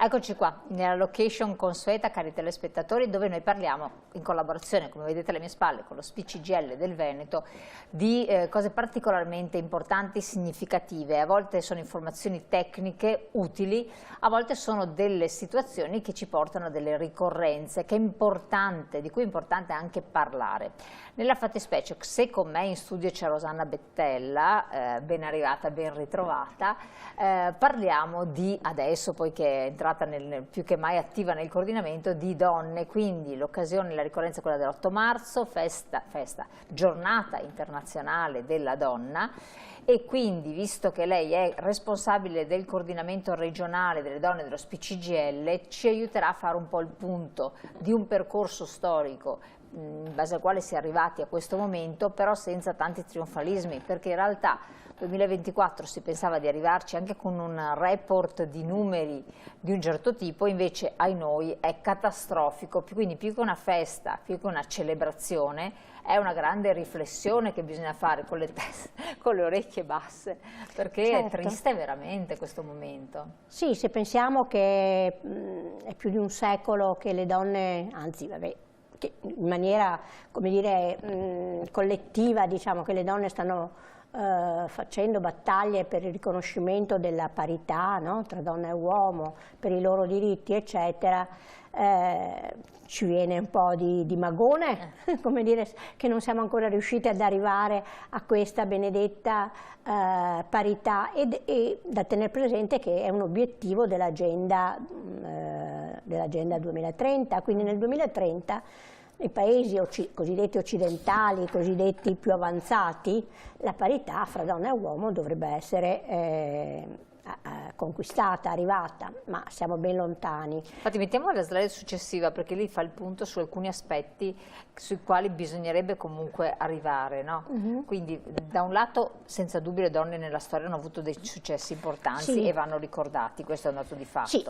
Eccoci qua, nella location consueta, cari telespettatori, dove noi parliamo in collaborazione, come vedete alle mie spalle, con lo SPCGL del Veneto, di cose particolarmente importanti, significative. A volte sono informazioni tecniche utili, a volte sono delle situazioni che ci portano a delle ricorrenze, che è importante, di cui è importante anche parlare. Nella fattispecie, se con me in studio c'è Rosanna Bettella, ben arrivata, ben ritrovata, parliamo di, adesso poi che è entrata più che mai attiva nel coordinamento, di donne, quindi l'occasione, la ricorrenza è quella dell'8 marzo, giornata internazionale della donna, e quindi visto che lei è responsabile del coordinamento regionale delle donne dello SPCGL, ci aiuterà a fare un po' il punto di un percorso storico in base al quale si è arrivati a questo momento, però senza tanti trionfalismi, perché in realtà 2024 si pensava di arrivarci anche con un report di numeri di un certo tipo, invece ai noi è catastrofico, quindi più che una festa, più che una celebrazione, è una grande riflessione che bisogna fare con le orecchie basse, perché certo. È triste veramente questo momento. Sì, se pensiamo che è più di un secolo che le donne, anzi vabbè, che in maniera, come dire, collettiva, diciamo che le donne stanno facendo battaglie per il riconoscimento della parità, no? Tra donna e uomo, per i loro diritti, eccetera, ci viene un po' di magone, come dire, che non siamo ancora riusciti ad arrivare a questa benedetta parità, e da tenere presente che è un obiettivo dell'agenda 2030, quindi nel 2030 nei paesi cosiddetti occidentali, cosiddetti più avanzati, la parità fra donna e uomo dovrebbe essere conquistata, arrivata, ma siamo ben lontani. Infatti mettiamo la slide successiva, perché lì fa il punto su alcuni aspetti sui quali bisognerebbe comunque arrivare, no? Quindi da un lato senza dubbio le donne nella storia hanno avuto dei successi importanti e vanno ricordati, questo è un dato di fatto. Sì,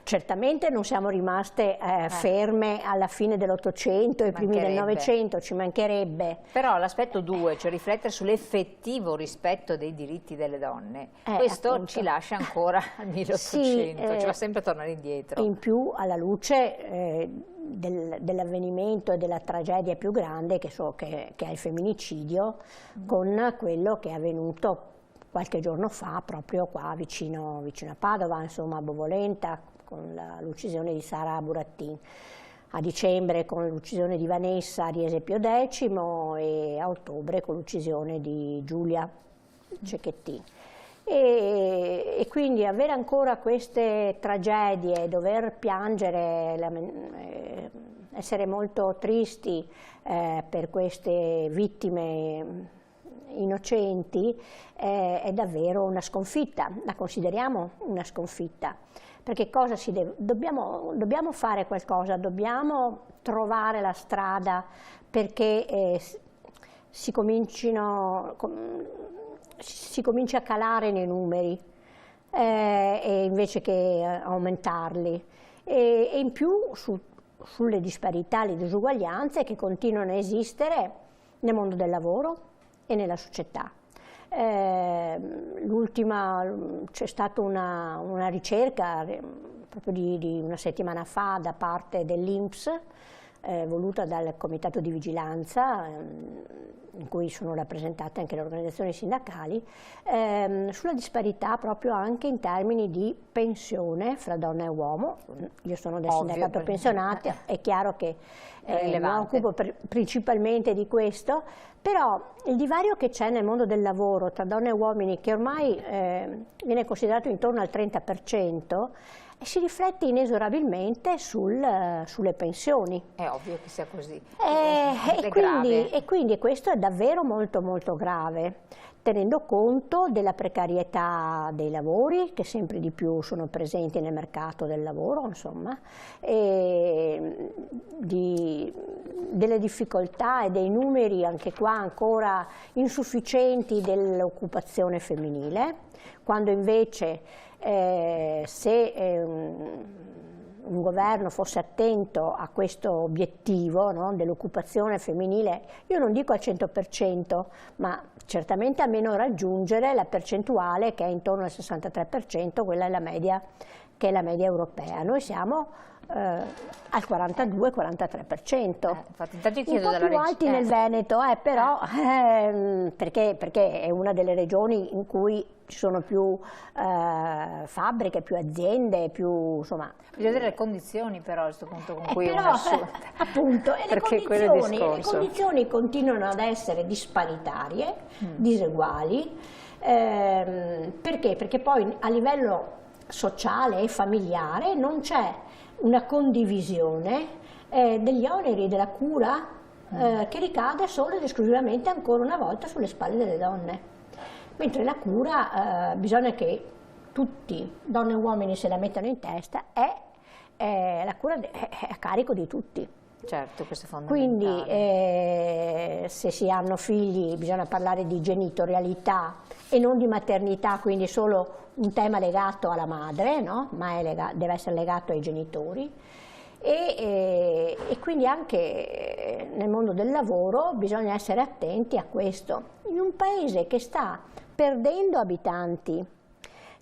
certamente non siamo rimaste ferme alla fine dell'Ottocento e primi del Novecento, ci mancherebbe. Però l'aspetto 2, cioè riflettere sull'effettivo rispetto dei diritti delle donne, questo appunto ci lascia ancora al 1800, ci va sempre a tornare indietro. In più alla luce dell'avvenimento e della tragedia più grande che è il femminicidio, con quello che è avvenuto qualche giorno fa proprio qua vicino a Padova, insomma a Bovolenta, con l'uccisione di Sara Burattin, a dicembre con l'uccisione di Vanessa a Riese Pio X e a ottobre con l'uccisione di Giulia Cecchettin. E quindi avere ancora queste tragedie, dover piangere, essere molto tristi per queste vittime innocenti è davvero una sconfitta, la consideriamo una sconfitta, perché cosa dobbiamo fare qualcosa, dobbiamo trovare la strada perché si cominci a calare nei numeri invece che aumentarli, e in più sulle disparità, le disuguaglianze che continuano a esistere nel mondo del lavoro e nella società. C'è stata una ricerca proprio di una settimana fa da parte dell'INPS, voluta dal Comitato di Vigilanza, in cui sono rappresentate anche le organizzazioni sindacali, sulla disparità proprio anche in termini di pensione fra donna e uomo. Io sono del sindacato pensionati, è chiaro che mi occupo principalmente di questo, però il divario che c'è nel mondo del lavoro tra donne e uomini, che ormai viene considerato intorno al 30%, si riflette inesorabilmente sulle pensioni. È ovvio che sia così. E quindi questo è davvero molto molto grave, tenendo conto della precarietà dei lavori, che sempre di più sono presenti nel mercato del lavoro, insomma, e delle difficoltà e dei numeri anche qua ancora insufficienti dell'occupazione femminile, quando invece se un governo fosse attento a questo obiettivo, no, dell'occupazione femminile, io non dico al 100%, ma certamente almeno raggiungere la percentuale che è intorno al 63%, quella è la media, che è la media europea. Noi siamo al 42-43%, infatti, intanto un po' più alti nel Veneto, però perché è una delle regioni in cui ci sono più fabbriche, più aziende, più, insomma. Bisogna vedere le condizioni però a questo punto con cui però, uno assume. appunto, e le condizioni continuano ad essere disparitarie, diseguali, perché? Perché poi a livello sociale e familiare non c'è una condivisione degli oneri della cura che ricade solo ed esclusivamente ancora una volta sulle spalle delle donne, mentre la cura bisogna che tutti, donne e uomini, se la mettano in testa, la cura è a carico di tutti. Certo, questo è fondamentale. Quindi se si hanno figli bisogna parlare di genitorialità e non di maternità, quindi solo un tema legato alla madre, no? Ma deve essere legato ai genitori. E quindi anche nel mondo del lavoro bisogna essere attenti a questo. In un paese che sta perdendo abitanti,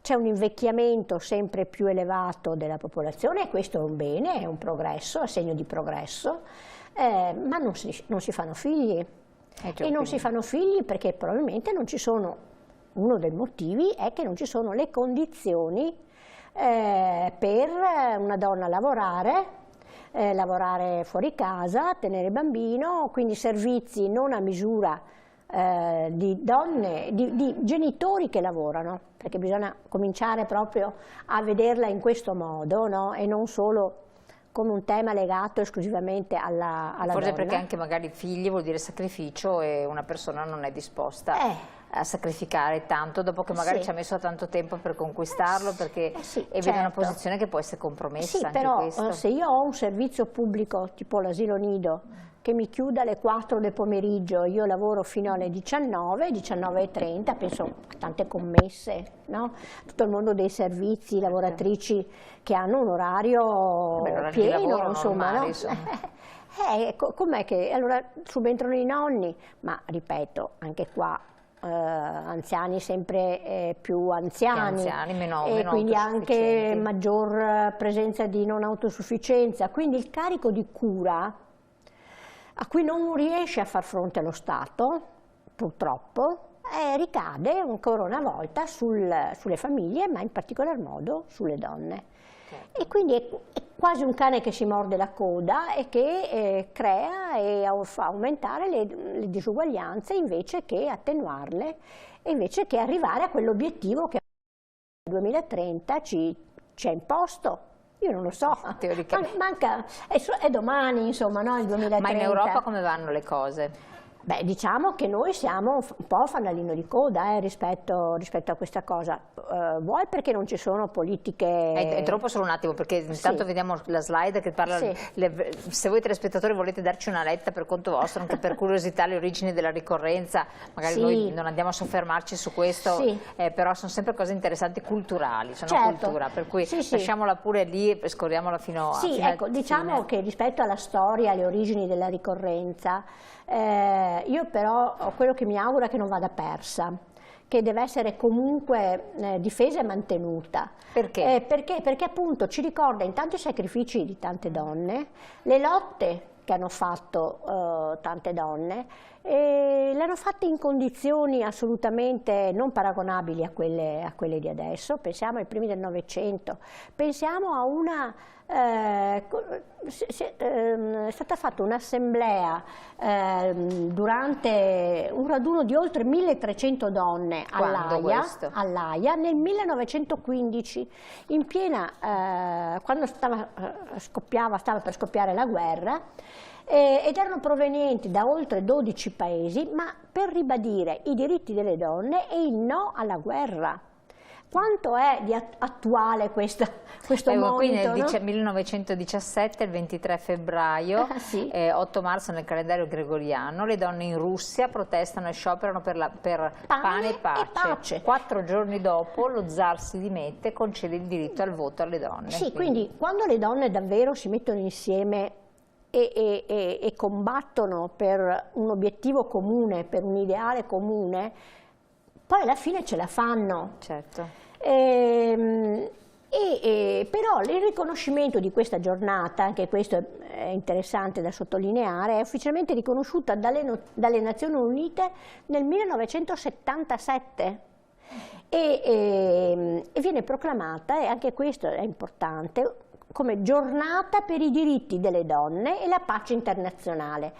c'è un invecchiamento sempre più elevato della popolazione, e questo è un bene, è un progresso, è segno di progresso, ma non si fanno figli. E non si fanno figli perché probabilmente non ci sono, uno dei motivi è che non ci sono le condizioni per una donna lavorare fuori casa, tenere bambino, quindi servizi non a misura di donne, di genitori che lavorano, perché bisogna cominciare proprio a vederla in questo modo, no? E non solo come un tema legato esclusivamente alla Forse donna. perché anche magari figli vuol dire sacrificio e una persona non è disposta a sacrificare tanto dopo che magari ci ha messo tanto tempo per conquistarlo, perché vede una posizione che può essere compromessa. Sì, anche però questo. Se io ho un servizio pubblico tipo l'asilo nido che mi chiude alle 4 del pomeriggio, io lavoro fino alle 19, 19:30, penso a tante commesse, no? Tutto il mondo dei servizi, lavoratrici che hanno un orario pieno, insomma, normale, no? insomma. Com'è che allora subentrano i nonni, ma ripeto, anche qua anziani sempre più anziani, meno quindi anche maggior presenza di non autosufficienza, quindi il carico di cura a cui non riesce a far fronte lo Stato, purtroppo, ricade ancora una volta sulle famiglie, ma in particolar modo sulle donne. E quindi è quasi un cane che si morde la coda e che crea e fa aumentare le disuguaglianze invece che attenuarle, e invece che arrivare a quell'obiettivo che nel 2030 ci ha imposto. Io non lo so, manca, è domani, insomma, no, il 2030. Ma in Europa come vanno le cose? Beh, diciamo che noi siamo un po' fanalino di coda rispetto a questa cosa. Vuoi perché non ci sono politiche... Interrompo solo un attimo perché intanto vediamo la slide che parla... Se voi telespettatori volete darci una letta per conto vostro, anche per curiosità, le origini della ricorrenza, magari noi non andiamo a soffermarci su questo, però sono sempre cose interessanti, culturali, sono cultura, per cui lasciamola pure lì e scorriamola fino a... ecco, diciamo che rispetto alla storia, alle origini della ricorrenza, io però quello che mi auguro è che non vada persa, che deve essere comunque difesa e mantenuta. Perché? Perché appunto ci ricorda intanto i sacrifici di tante donne, le lotte che hanno fatto tante donne, e le hanno fatte in condizioni assolutamente non paragonabili a quelle di adesso. Pensiamo ai primi del Novecento, pensiamo a una... è stata fatta un'assemblea durante un raduno di oltre 1300 donne all'Aia nel 1915, in piena, quando stava per scoppiare la guerra, ed erano provenienti da oltre 12 paesi, ma per ribadire i diritti delle donne e il no alla guerra. Quanto è attuale questo monito? Qui nel no? 1917, il 23 febbraio, sì. 8 marzo nel calendario gregoriano, le donne in Russia protestano e scioperano per pane e pace. 4 giorni dopo lo zar si dimette e concede il diritto al voto alle donne. Sì, quindi quando le donne davvero si mettono insieme e combattono per un obiettivo comune, per un ideale comune, poi alla fine ce la fanno. Certo. Però il riconoscimento di questa giornata, anche questo è interessante da sottolineare, è ufficialmente riconosciuta dalle Nazioni Unite nel 1977 e viene proclamata, e anche questo è importante, come giornata per i diritti delle donne e la pace internazionale.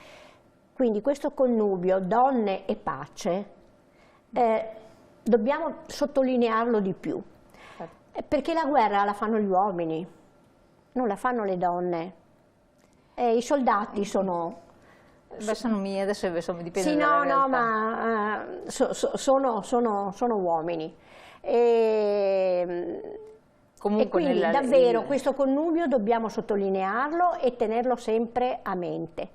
Quindi questo connubio donne e pace dobbiamo sottolinearlo di più, perché la guerra la fanno gli uomini, non la fanno le donne. I soldati sono... Adesso dipende sì, dalla realtà. ma sono uomini. Comunque e quindi davvero questo connubio dobbiamo sottolinearlo e tenerlo sempre a mente.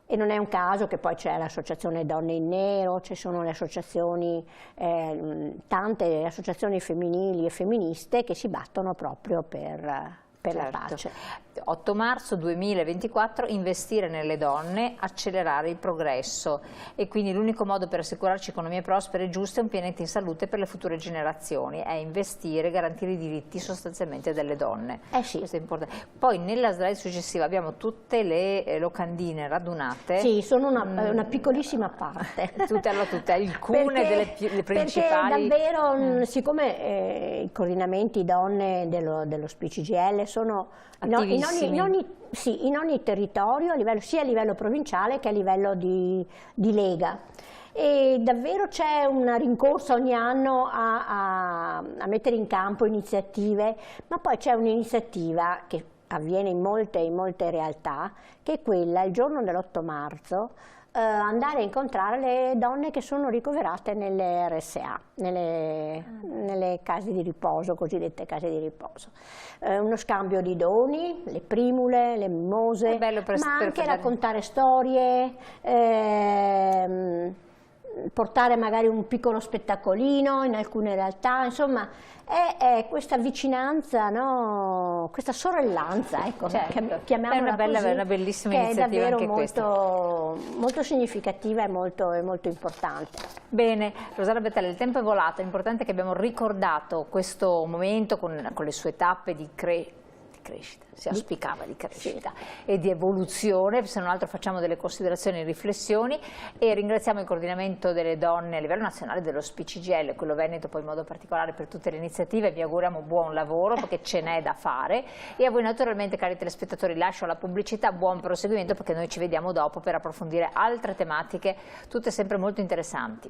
E non è un caso che poi c'è l'associazione Donne in Nero, ci sono le associazioni, tante associazioni femminili e femministe che si battono proprio per la pace. 8 marzo 2024, investire nelle donne, accelerare il progresso, e quindi l'unico modo per assicurarci economie prospere e giuste e un pianeta in salute per le future generazioni è investire, garantire i diritti sostanzialmente delle donne. Sì. Questo è importante. Poi nella slide successiva abbiamo tutte le locandine radunate. Sì, sono una piccolissima parte. tutte, alcune delle principali. Perché davvero, siccome i coordinamenti donne dello SPCGL sono in ogni territorio, sia a livello provinciale che a livello di Lega. E davvero c'è una rincorsa ogni anno a mettere in campo iniziative, ma poi c'è un'iniziativa che avviene in molte realtà, che è quella, il giorno dell'8 marzo, andare a incontrare le donne che sono ricoverate nelle RSA, nelle case di riposo, cosiddette case di riposo. Uno scambio di doni, le primule, le mimose, ma anche raccontare storie, portare magari un piccolo spettacolino in alcune realtà, insomma è questa vicinanza, no? Questa sorellanza, ecco, certo. chiamiamola così, è una bellissima che iniziativa, è davvero anche molto significativa e molto importante. Bene, Rossana Bettelli, il tempo è volato, è importante che abbiamo ricordato questo momento con le sue tappe di crescita, si auspicava di crescita e di evoluzione, se non altro facciamo delle considerazioni e riflessioni, e ringraziamo il coordinamento delle donne a livello nazionale dello SPCGL, quello Veneto poi in modo particolare, per tutte le iniziative. Vi auguriamo buon lavoro perché ce n'è da fare, e a voi naturalmente, cari telespettatori, lascio la pubblicità, buon proseguimento, perché noi ci vediamo dopo per approfondire altre tematiche, tutte sempre molto interessanti.